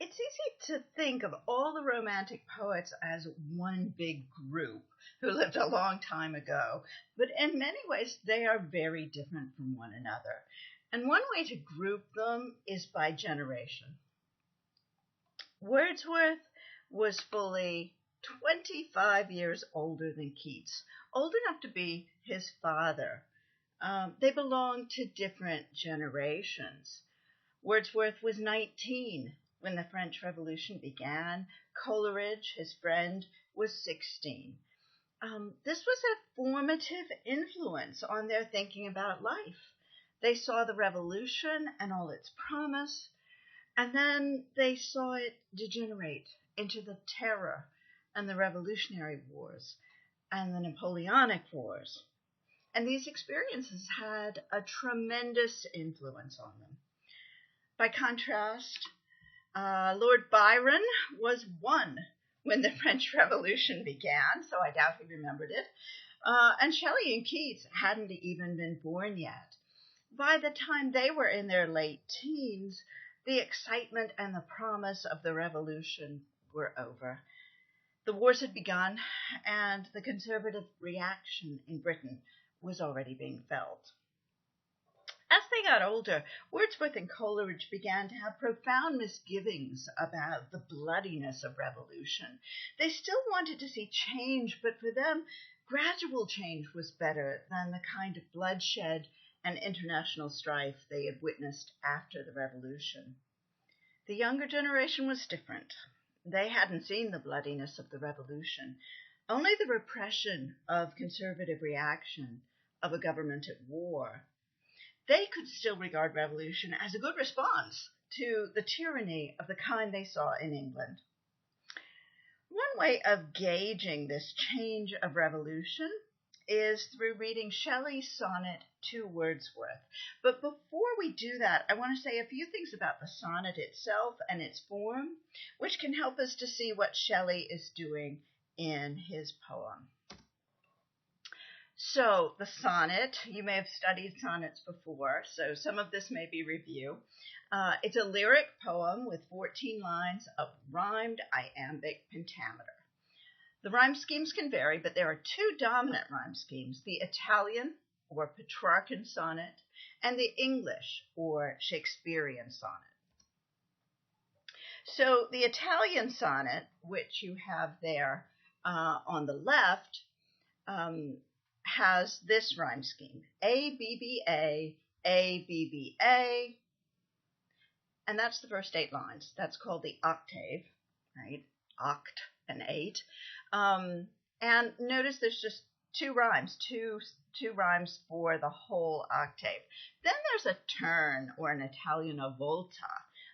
It's easy to think of all the Romantic poets as one big group who lived a long time ago, but in many ways they are very different from one another. And one way to group them is by generation. Wordsworth was fully 25 years older than Keats, old enough to be his father. They belonged to different generations. Wordsworth was 19 when the French Revolution began. Coleridge, his friend, was 16. This was a formative influence on their thinking about life. They saw the revolution and all its promise, and then they saw it degenerate into the terror and the Revolutionary Wars and the Napoleonic Wars. And these experiences had a tremendous influence on them. By contrast, Lord Byron was one when the French Revolution began, so I doubt he remembered it. And Shelley and Keats hadn't even been born yet. By the time they were in their late teens, the excitement and the promise of the revolution were over. The wars had begun, and the conservative reaction in Britain was already being felt. As they got older, Wordsworth and Coleridge began to have profound misgivings about the bloodiness of revolution. They still wanted to see change, but for them, gradual change was better than the kind of bloodshed and international strife they had witnessed after the revolution. The younger generation was different. They hadn't seen the bloodiness of the revolution, only the repression of conservative reaction of a government at war. They could still regard revolution as a good response to the tyranny of the kind they saw in England. One way of gauging this change of revolution is through reading Shelley's sonnet to Wordsworth. But before we do that, I want to say a few things about the sonnet itself and its form, which can help us to see what Shelley is doing in his poem. So the sonnet, you may have studied sonnets before, so some of this may be review. It's a lyric poem with 14 lines of rhymed iambic pentameter. The rhyme schemes can vary, but there are two dominant rhyme schemes, the Italian or Petrarchan sonnet and the English or Shakespearean sonnet. So the Italian sonnet, which you have there on the left, has this rhyme scheme, A, B, B, A, B, B, A, and that's the first 8 lines. That's called the octave, right? Oct and 8. And notice there's just two rhymes for the whole octave. Then there's a turn, or an Italiana volta.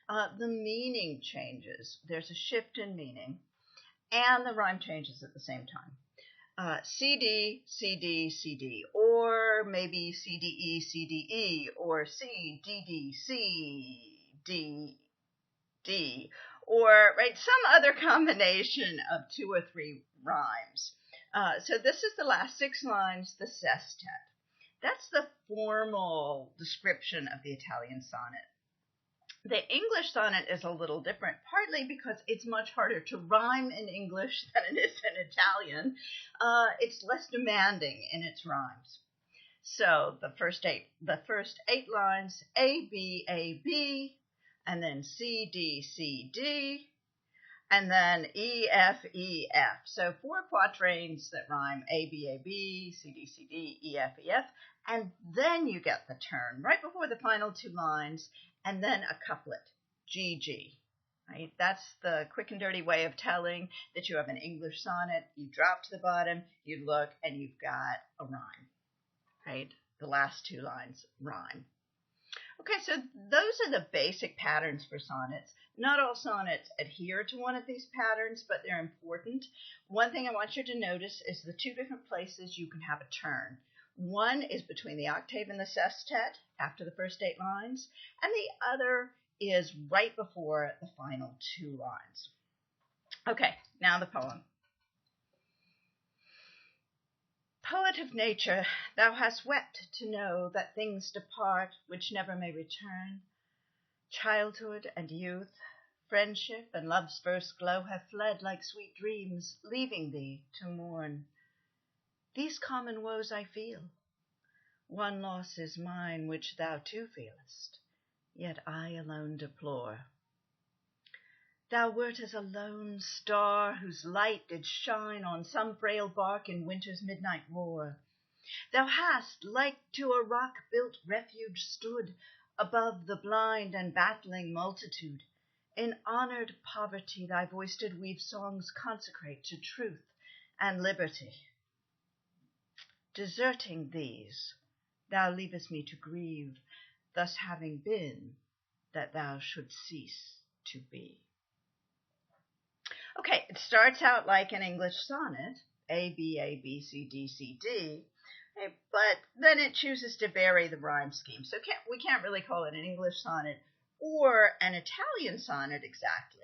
The meaning changes. There's a shift in meaning, and the rhyme changes at the same time. C, D, C, D, C, D, or maybe C, D, E, C, D, E, or C, D, D, C, D, D, or right, some other combination of 2 or 3 rhymes. So this is the last 6 lines, the sestet. That's the formal description of the Italian sonnet. The English sonnet is a little different, partly because it's much harder to rhyme in English than it is in Italian. It's less demanding in its rhymes. So the first eight lines, A, B, and then C, D, C, D, and then E, F, E, F. So 4 quatrains that rhyme A, B, C, D, C, D, E, F, E, F, and then you get the turn right before the final 2 lines, and then a couplet, G, G. Right? That's the quick and dirty way of telling that you have an English sonnet. You drop to the bottom, you look, and you've got a rhyme. Right? The last 2 lines rhyme. Okay, so those are the basic patterns for sonnets. Not all sonnets adhere to one of these patterns, but they're important. One thing I want you to notice is the 2 different places you can have a turn. One is between the octave and the sestet after the first 8 lines, and the other is right before the final 2 lines. Okay, now the poem. Poet of nature, thou hast wept to know that things depart which never may return, childhood and youth, Friendship and love's first glow have fled like sweet dreams, leaving thee to mourn. These common woes I feel. One loss is mine which thou too feelest, yet I alone deplore. Thou wert as a lone star whose light did shine on some frail bark in winter's midnight roar. Thou hast, like to a rock-built refuge, stood above the blind and battling multitude. In honored poverty thy voice did weave songs consecrate to truth and liberty. Deserting these, thou leavest me to grieve, thus having been, that thou shouldst cease to be. Okay, it starts out like an English sonnet, A, B, A, B, C, D, C, D, okay, but then it chooses to vary the rhyme scheme. So we can't really call it an English sonnet or an Italian sonnet exactly.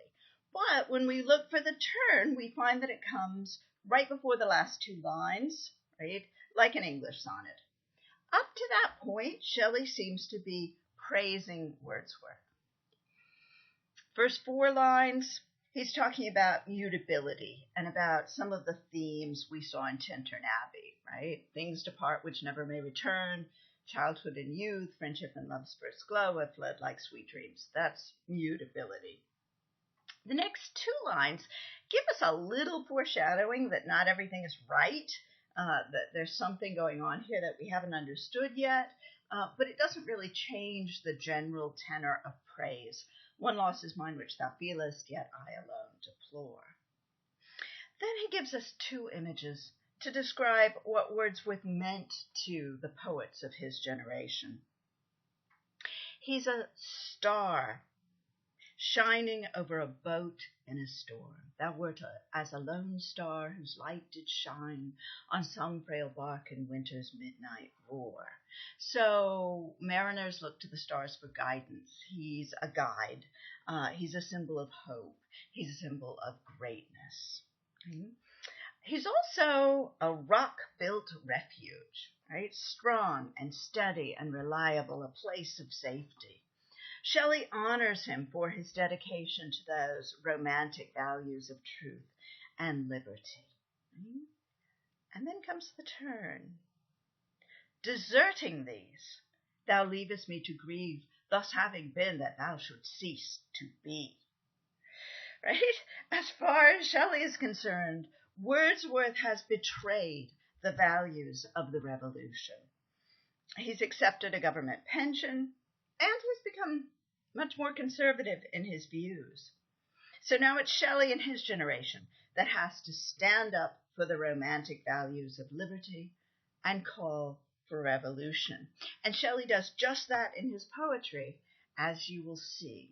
But when we look for the turn, we find that it comes right before the last two lines, right, like an English sonnet. Up to that point, Shelley seems to be praising Wordsworth. First four lines, he's talking about mutability and about some of the themes we saw in Tintern Abbey, right? Things depart which never may return, childhood and youth, friendship and love's first glow have fled like sweet dreams. That's mutability. The next two lines give us a little foreshadowing that not everything is right, that there's something going on here that we haven't understood yet, but it doesn't really change the general tenor of praise. One loss is mine which thou feelest, yet I alone deplore. Then he gives us two images to describe what Wordsworth meant to the poets of his generation. He's a star shining over a boat in a storm. Thou wert as a lone star whose light did shine on some frail bark in winter's midnight roar. So mariners look to the stars for guidance. He's a guide. He's a symbol of hope. He's a symbol of greatness. Okay? He's also a rock-built refuge, right? Strong and steady and reliable, a place of safety. Shelley honors him for his dedication to those romantic values of truth and liberty. And then comes the turn. Deserting these, thou leavest me to grieve, thus having been that thou shouldst cease to be. Right? As far as Shelley is concerned, Wordsworth has betrayed the values of the Revolution. He's accepted a government pension, and he's become much more conservative in his views. So now it's Shelley and his generation that has to stand up for the romantic values of liberty and call for revolution. And Shelley does just that in his poetry, as you will see.